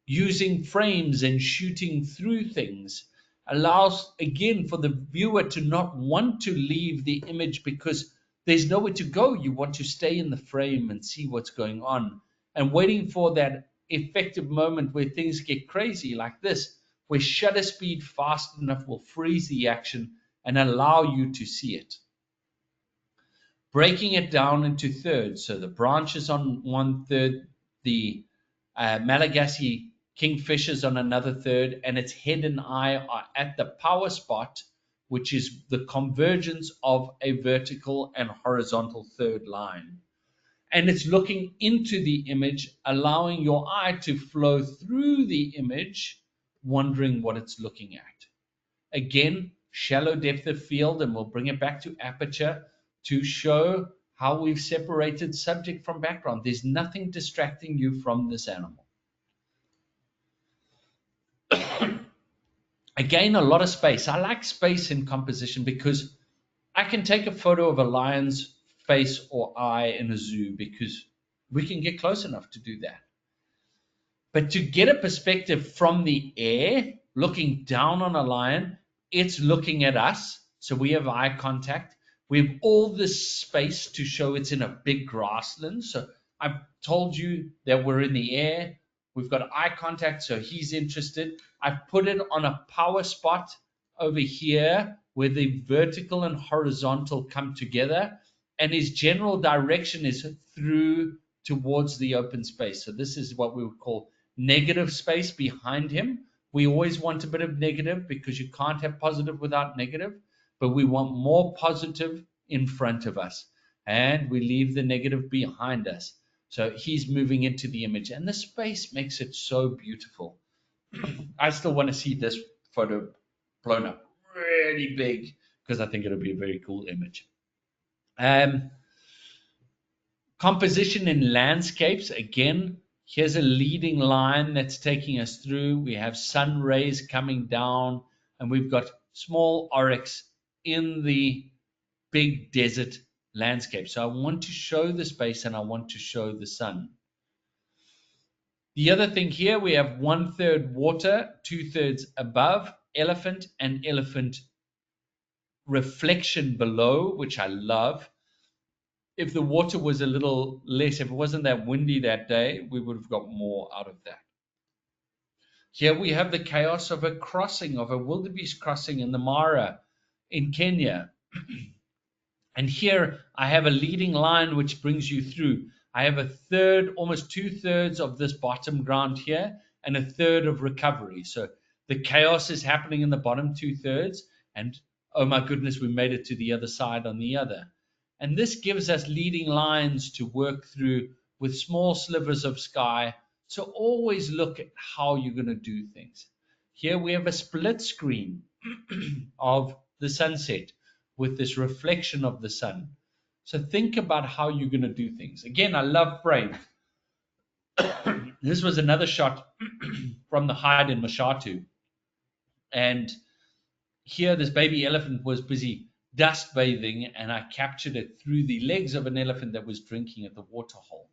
Using frames and shooting through things allows, again, for the viewer to not want to leave the image because there's nowhere to go. You want to stay in the frame and see what's going on. And waiting for that effective moment where things get crazy like this, where shutter speed fast enough will freeze the action and allow you to see it. Breaking it down into thirds. So the branch is on one third, the Malagasy kingfishers on another third, and its head and eye are at the power spot, which is the convergence of a vertical and horizontal third line. And it's looking into the image, allowing your eye to flow through the image, wondering what it's looking at. Again, shallow depth of field, and we'll bring it back to aperture to show how we've separated subject from background. There's nothing distracting you from this animal. Again, a lot of space. I like space in composition because I can take a photo of a lion's face or eye in a zoo because we can get close enough to do that. But to get a perspective from the air, looking down on a lion, it's looking at us. So we have eye contact. We have all this space to show it's in a big grassland. So I've told you that we're in the air. We've got eye contact, so he's interested. I've put it on a power spot over here where the vertical and horizontal come together. And his general direction is through towards the open space. So this is what we would call negative space behind him. We always want a bit of negative because you can't have positive without negative, but we want more positive in front of us. And we leave the negative behind us. So he's moving into the image, and the space makes it so beautiful. I still want to see this photo blown up really big because I think it'll be a very cool image. Composition in landscapes. Again, here's a leading line that's taking us through. We have sun rays coming down, and we've got small oryx in the big desert landscape. So I want to show the space and I want to show the sun. The other thing here, we have 1/3 water, 2/3 above, elephant and elephant reflection below, which I love. If the water was a little less, if it wasn't that windy that day, we would have got more out of that. Here we have the chaos of a crossing, of a wildebeest crossing in the Mara in Kenya. And here I have a leading line which brings you through. I have a third, almost 2/3 of this bottom ground here, and a third of recovery. So the chaos is happening in the bottom 2/3, and oh my goodness, we made it to the other side on the other. And this gives us leading lines to work through with small slivers of sky. So always look at how you're going to do things. Here we have a split screen of the sunset with this reflection of the sun. So think about how you're going to do things. Again, I love frame. This was another shot from the hide in Mashatu. And here this baby elephant was busy dust bathing, and I captured it through the legs of an elephant that was drinking at the water hole.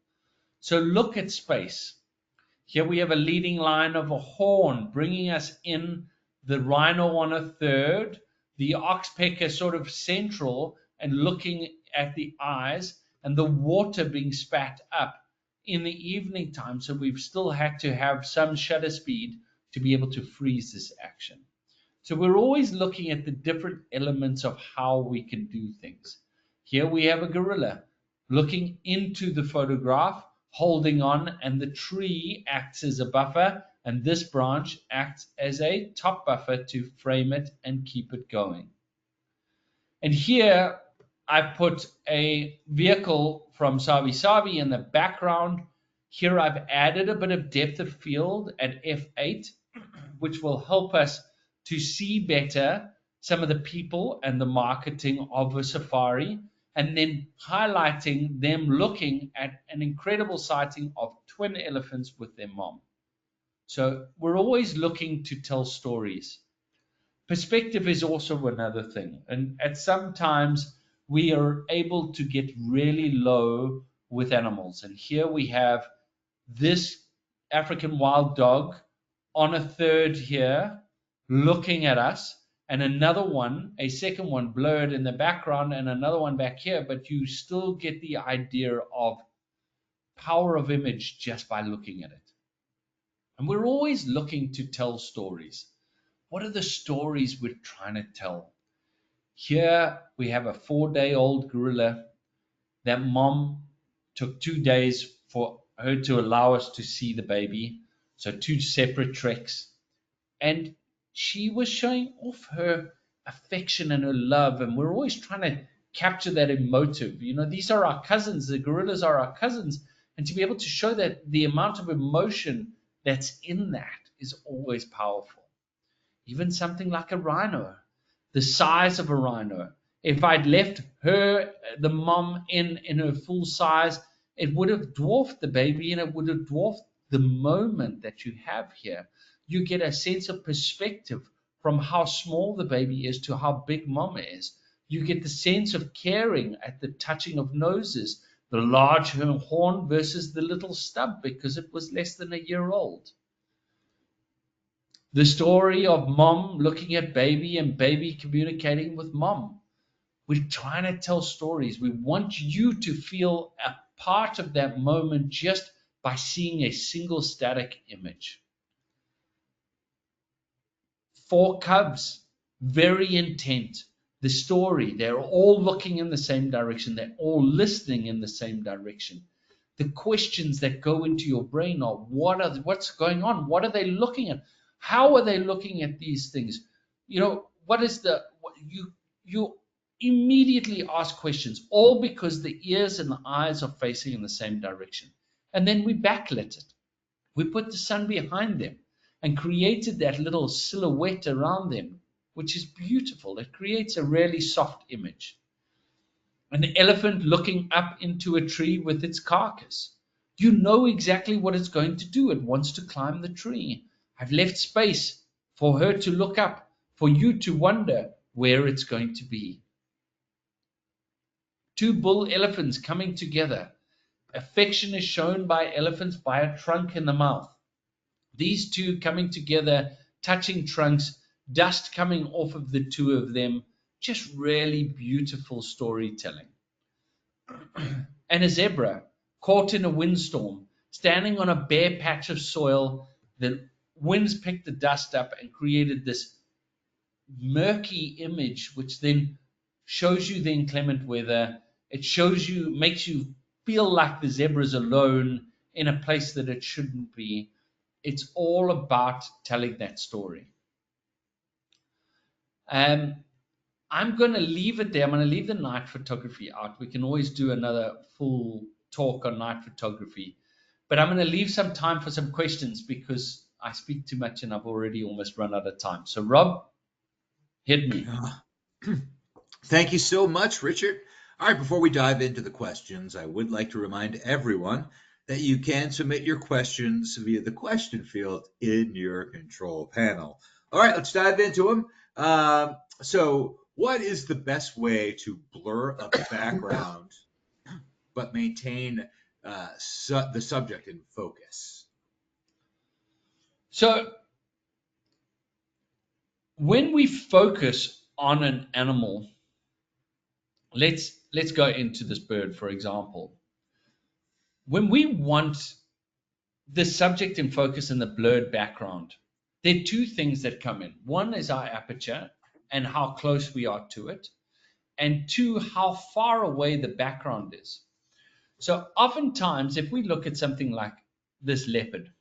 So look at space. Here we have a leading line of a horn bringing us in, the rhino on a third, the oxpecker sort of central and looking at the eyes, and the water being spat up in the evening time. So we've still had to have some shutter speed to be able to freeze this action. So we're always looking at the different elements of how we can do things. Here we have a gorilla looking into the photograph, holding on, and the tree acts as a buffer, and this branch acts as a top buffer to frame it and keep it going. And here I've put a vehicle from Savi Savi in the background. Here I've added a bit of depth of field at f8, which will help us to see better some of the people and the marketing of a safari, and then highlighting them looking at an incredible sighting of twin elephants with their mom. So we're always looking to tell stories. Perspective is also another thing, and at some times we are able to get really low with animals. And here we have this African wild dog on a third here looking at us, and another one, a second one blurred in the background, and another one back here, but you still get the idea of power of image just by looking at it. And we're always looking to tell stories. What are the stories we're trying to tell? Here we have a 4-day-old gorilla that mom took 2 days for her to allow us to see the baby. So 2 separate treks. And she was showing off her affection and her love. And we're always trying to capture that emotive. These are our cousins. The gorillas are our cousins. And to be able to show that the amount of emotion that's in that is always powerful. Even something like a rhino, the size of a rhino. If I'd left her, the mom, in her full size, it would have dwarfed the baby and it would have dwarfed the moment that you have here. You get a sense of perspective from how small the baby is to how big mom is. You get the sense of caring at the touching of noses, the large horn versus the little stub because it was less than a year old. The story of mom looking at baby and baby communicating with mom. We're trying to tell stories. We want you to feel a part of that moment just by seeing a single static image. 4 cubs, very intent. The story, they're all looking in the same direction. They're all listening in the same direction. The questions that go into your brain are what's going on? What are they looking at? How are they looking at these things? You immediately ask questions, all because the ears and the eyes are facing in the same direction. And then we backlit it. We put the sun behind them and created that little silhouette around them, which is beautiful. It creates a really soft image. An elephant looking up into a tree with its carcass. You know exactly what it's going to do. It wants to climb the tree. I've left space for her to look up, for you to wonder where it's going to be. 2 bull elephants coming together. Affection is shown by elephants by a trunk in the mouth. These two coming together, touching trunks, dust coming off of the two of them, just really beautiful storytelling. And a zebra caught in a windstorm, standing on a bare patch of soil. The winds picked the dust up and created this murky image, which then shows you the inclement weather. It makes you feel like the zebra is alone in a place that it shouldn't be. It's all about telling that story. I'm going to leave it there. I'm going to leave the night photography out. We can always do another full talk on night photography. But I'm going to leave some time for some questions because I speak too much and I've already almost run out of time. So, Rob, hit me. Thank you so much, Richard. All right, before we dive into the questions, I would like to remind everyone that you can submit your questions via the question field in your control panel. All right, let's dive into them. So, what is the best way to blur a background but maintain the subject in focus? So, when we focus on an animal, let's go into this bird, for example. When we want the subject in focus and the blurred background, there are 2 things that come in. One is our aperture and how close we are to it, and 2, how far away the background is. So oftentimes, if we look at something like this leopard,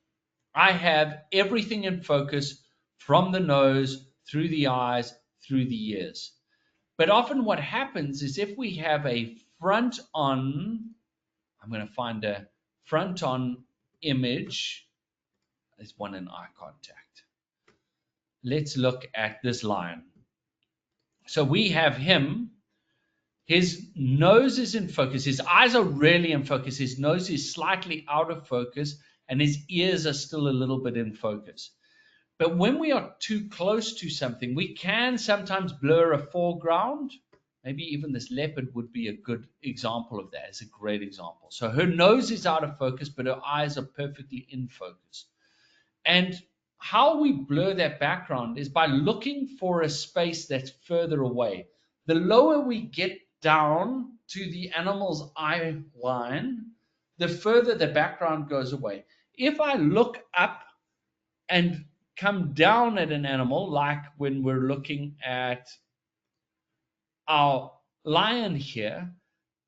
I have everything in focus from the nose, through the eyes, through the ears. But often what happens is if we have a front on, I'm going to find a front on image. There's one in eye contact. Let's look at this lion. So we have him. His nose is in focus. His eyes are really in focus. His nose is slightly out of focus, and his ears are still a little bit in focus. But when we are too close to something, we can sometimes blur a foreground. Maybe even this leopard would be a good example of that. It's a great example. So her nose is out of focus, but her eyes are perfectly in focus. And how we blur that background is by looking for a space that's further away. The lower we get down to the animal's eye line, the further the background goes away. If I look up and come down at an animal, like when we're looking at our lion here,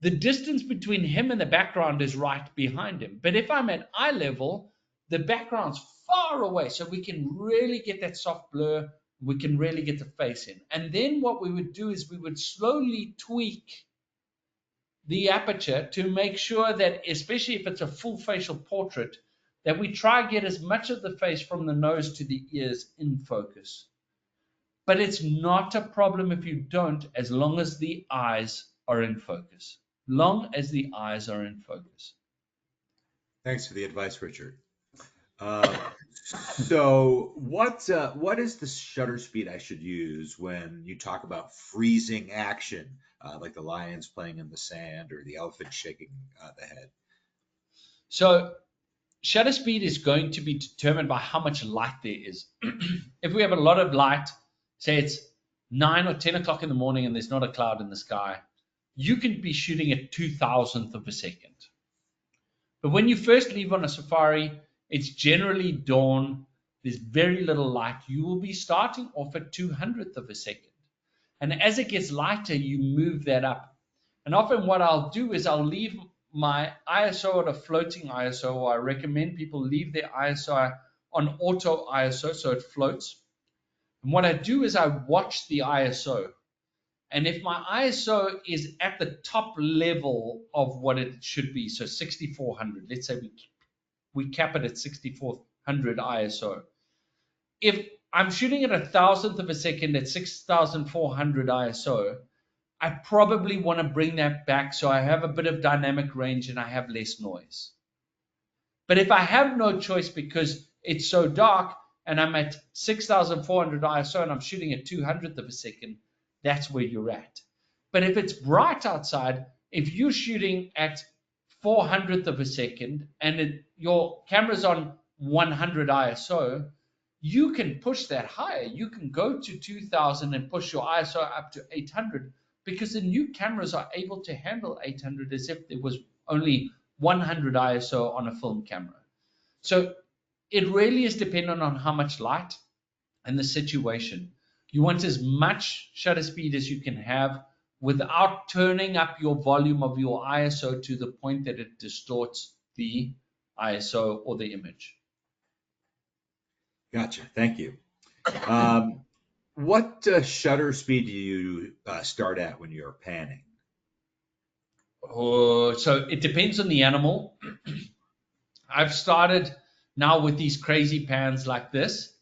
the distance between him and the background is right behind him. But if I'm at eye level, the background's far away, so we can really get that soft blur. We can really get the face in. And then what we would do is we would slowly tweak the aperture to make sure that, especially if it's a full facial portrait, that we try to get as much of the face from the nose to the ears in focus. But it's not a problem if you don't, as long as the eyes are in focus. Long as the eyes are in focus. Thanks for the advice, Richard. Uh, so what is the shutter speed I should use when you talk about freezing action, like the lions playing in the sand or the elephant shaking the head? So shutter speed is going to be determined by how much light there is. If we have a lot of light, say it's 9 or 10 o'clock in the morning and there's not a cloud in the sky, you can be shooting at 2,000th of a second. But when you first leave on a safari, it's generally dawn, there's very little light. You will be starting off at 200th of a second. And as it gets lighter, you move that up. And often what I'll do is I'll leave my ISO at a floating ISO, or I recommend people leave their ISO on auto ISO so it floats. And what I do is I watch the ISO. And if my ISO is at the top level of what it should be, so 6400, let's say we cap it at 6400 ISO. If I'm shooting at 1,000th of a second at 6,400 ISO, I probably want to bring that back so I have a bit of dynamic range and I have less noise. But if I have no choice because it's so dark and I'm at 6,400 ISO and I'm shooting at 200th of a second, that's where you're at. But if it's bright outside, if you're shooting at 400th of a second and your camera's on 100 ISO, you can push that higher. You can go to 2000 and push your ISO up to 800 because the new cameras are able to handle 800 as if there was only 100 ISO on a film camera. So it really is dependent on how much light and the situation. You want as much shutter speed as you can have without turning up your volume of your ISO to the point that it distorts the ISO or the image. Gotcha. Thank you. What shutter speed do you start at when you're panning? So it depends on the animal. I've started now with these crazy pans like this,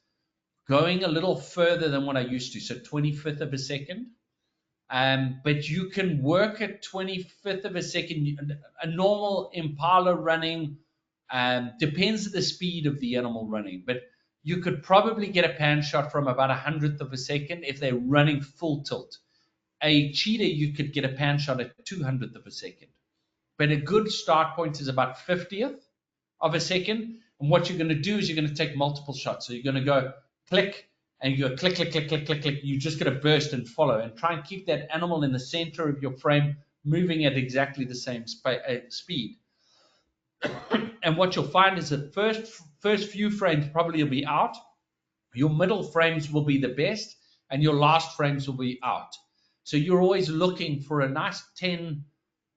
going a little further than what I used to, so 25th of a second. But you can work at 25th of a second. A normal impala running depends on the speed of the animal running, but you could probably get a pan shot from about 100th of a second if they're running full tilt. A cheetah, you could get a pan shot at 200th of a second. But a good start point is about 50th of a second. And what you're going to do is you're going to take multiple shots. So you're going to go click, and you go click, click, click, click, click, click. You're just going to burst and follow and try and keep that animal in the center of your frame moving at exactly the same speed. And what you'll find is the first few frames probably will be out. Your middle frames will be the best, and your last frames will be out. So you're always looking for a nice 10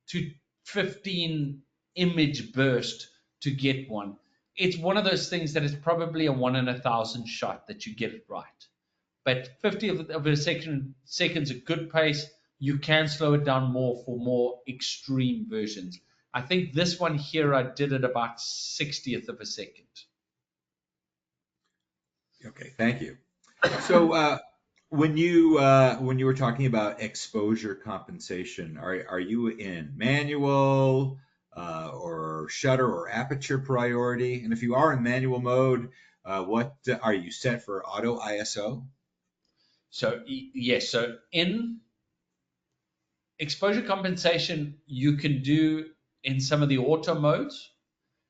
to 15 image burst to get one. It's one of those things that is probably a 1 in 1,000 shot that you get it right. But 50 of a second's a good pace. You can slow it down more for more extreme versions. I think this one here I did at about 60th of a second. Okay, thank you. So when you were talking about exposure compensation, are you in manual or shutter or aperture priority? And if you are in manual mode, what are you set for auto ISO? So yes, so in exposure compensation, you can do in some of the auto modes,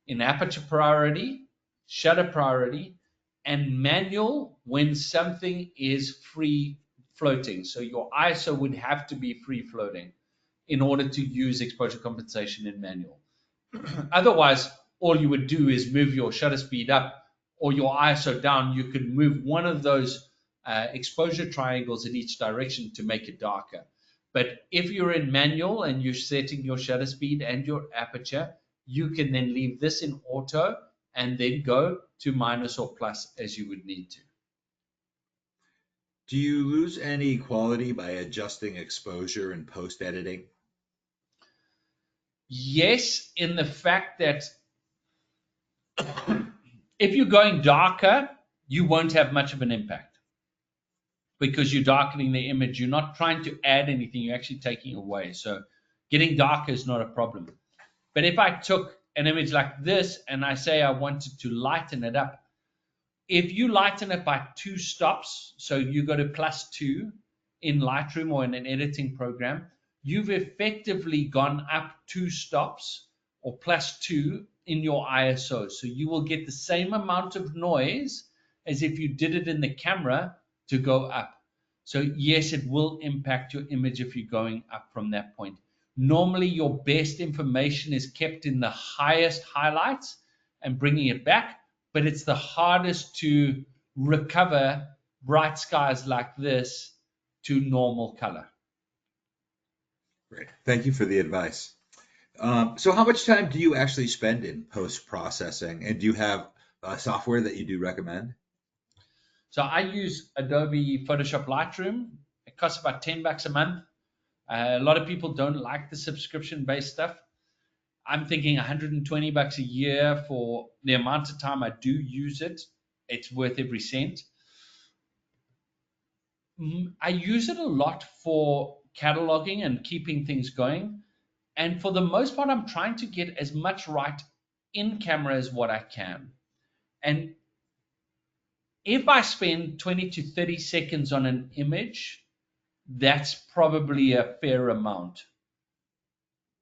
in aperture priority, shutter priority, and manual when something is free floating. So your ISO would have to be free floating in order to use exposure compensation in manual. Otherwise, all you would do is move your shutter speed up or your ISO down. You could move one of those exposure triangles in each direction to make it darker. But if you're in manual and you're setting your shutter speed and your aperture, you can then leave this in auto and then go to minus or plus as you would need to. Do you lose any quality by adjusting exposure and post editing? Yes, in the fact that if you're going darker, you won't have much of an impact because you're darkening the image. You're not trying to add anything, you're actually taking away. So getting darker is not a problem. But if I took an image like this and I say I wanted to lighten it up, if you lighten it by 2 stops, so you go to +2 in Lightroom or in an editing program, you've effectively gone up 2 stops or +2 in your ISO. So you will get the same amount of noise as if you did it in the camera to go up. So yes, it will impact your image if you're going up from that point. Normally, your best information is kept in the highest highlights and bringing it back, but it's the hardest to recover bright skies like this to normal color. Great. Thank you for the advice. So how much time do you actually spend in post-processing? And do you have software that you do recommend? So I use Adobe Photoshop Lightroom. It costs about $10 a month. A lot of people don't like the subscription-based stuff. I'm thinking $120 a year for the amount of time I do use it. It's worth every cent. I use it a lot for cataloging and keeping things going. And for the most part, I'm trying to get as much right in camera as what I can. And if I spend 20 to 30 seconds on an image, that's probably a fair amount.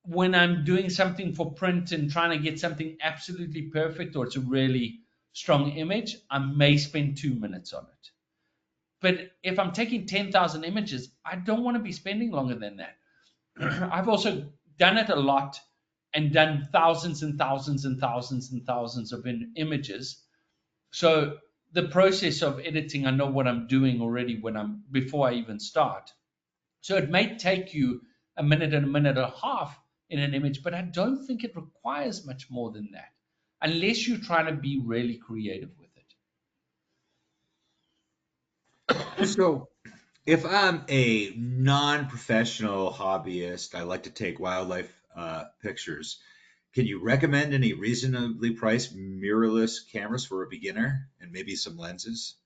When I'm doing something for print and trying to get something absolutely perfect, or it's a really strong image, I may spend 2 minutes on it. But if I'm taking 10,000 images, I don't want to be spending longer than that. I've also done it a lot and done thousands and thousands and thousands and thousands of images. So the process of editing, I know what I'm doing already before I even start. So it may take you a minute and a minute and a half in an image, but I don't think it requires much more than that, unless you're trying to be really creative with it. So if I'm a non-professional hobbyist, I like to take wildlife pictures. Can you recommend any reasonably priced mirrorless cameras for a beginner and maybe some lenses?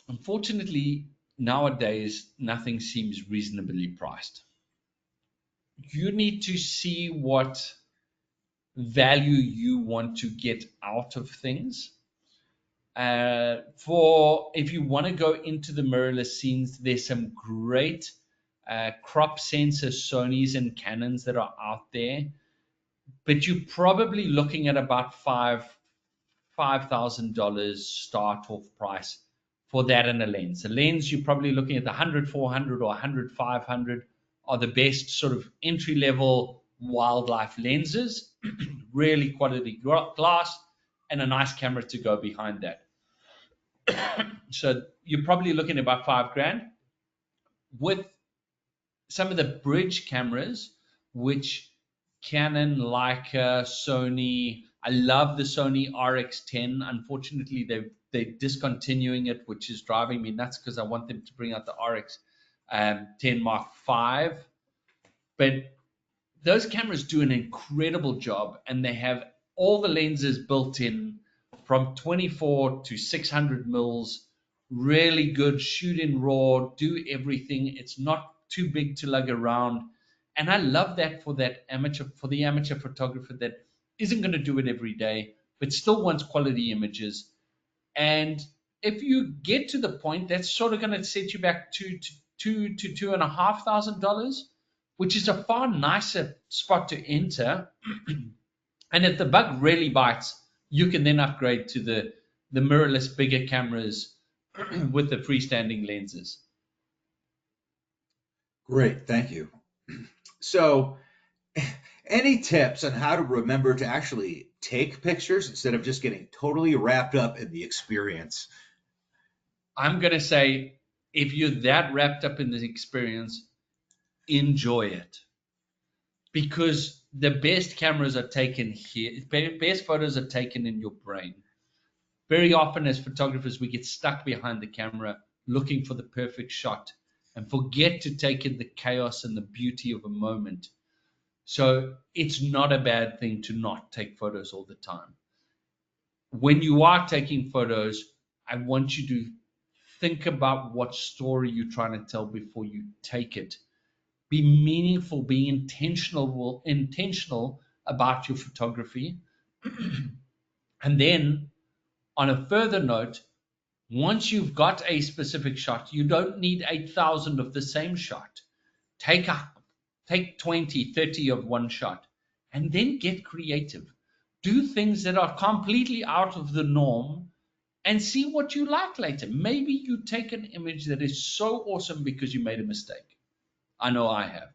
Unfortunately, nowadays, nothing seems reasonably priced. You need to see what value you want to get out of things. For if you want to go into the mirrorless scenes, there's some great crop sensor Sonys and Canons that are out there, but you're probably looking at about $5,000 start off price for that and a lens. A lens, you're probably looking at the 100, 400 or 100, 500 are the best sort of entry level wildlife lenses, really quality glass, and a nice camera to go behind that. So you're probably looking at about $5,000. With some of the bridge cameras, which Canon, Leica, Sony. I love the Sony RX10. Unfortunately, they're discontinuing it, which is driving me nuts because I want them to bring out the RX10 Mark V. But those cameras do an incredible job, and they have all the lenses built in from 24 to 600 mils. Really good, shoot in raw, do everything. It's not too big to lug around. And I love that for the amateur photographer that isn't going to do it every day, but still wants quality images. And if you get to the point, that's sort of going to set you back $2,500, which is a far nicer spot to enter. And if the bug really bites, you can then upgrade to the mirrorless bigger cameras with the freestanding lenses. Great, thank you. So, any tips on how to remember to actually take pictures instead of just getting totally wrapped up in the experience? I'm going to say if you're that wrapped up in the experience, enjoy it. Because the best cameras are taken here, best photos are taken in your brain. Very often, as photographers, we get stuck behind the camera looking for the perfect shot and forget to take in the chaos and the beauty of a moment. So it's not a bad thing to not take photos all the time. When you are taking photos, I want you to think about what story you're trying to tell before you take it. Be meaningful, be intentional about your photography. And then, on a further note, once you've got a specific shot, you don't need 8,000 of the same shot. Take 20, 30 of one shot, and then get creative. Do things that are completely out of the norm and see what you like later. Maybe you take an image that is so awesome because you made a mistake. I know I have.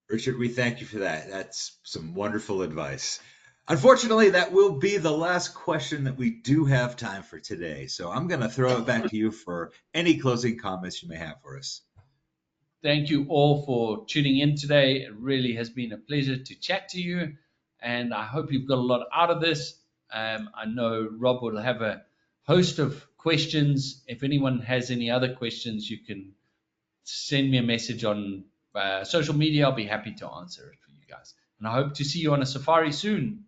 Richard, we thank you for that. That's some wonderful advice. Unfortunately, that will be the last question that we do have time for today. So I'm going to throw it back to you for any closing comments you may have for us. Thank you all for tuning in today. It really has been a pleasure to chat to you, and I hope you've got a lot out of this. I know Rob will have a host of questions. If anyone has any other questions, you can send me a message on social media. I'll be happy to answer it for you guys. And I hope to see you on a safari soon.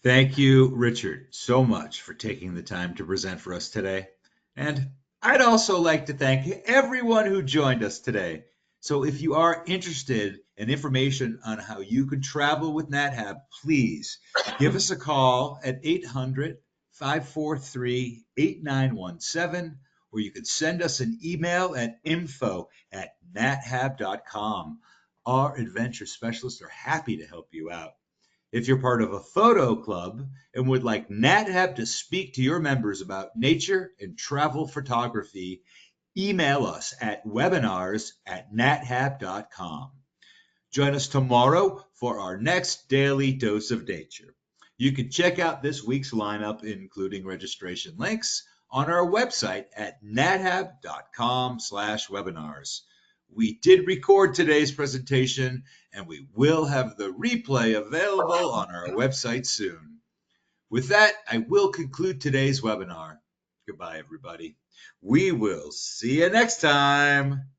Thank you, Richard, so much for taking the time to present for us today. And I'd also like to thank everyone who joined us today. So if you are interested in information on how you can travel with NatHab, please give us a call at 800-543-8917, or you can send us an email at info@nathab.com. Our adventure specialists are happy to help you out. If you're part of a photo club and would like NatHab to speak to your members about nature and travel photography, email us at webinars@nathab.com. Join us tomorrow for our next daily dose of nature. You can check out this week's lineup, including registration links, on our website at nathab.com/webinars. We did record today's presentation, and we will have the replay available on our website soon. With that, I will conclude today's webinar. Goodbye, everybody. We will see you next time.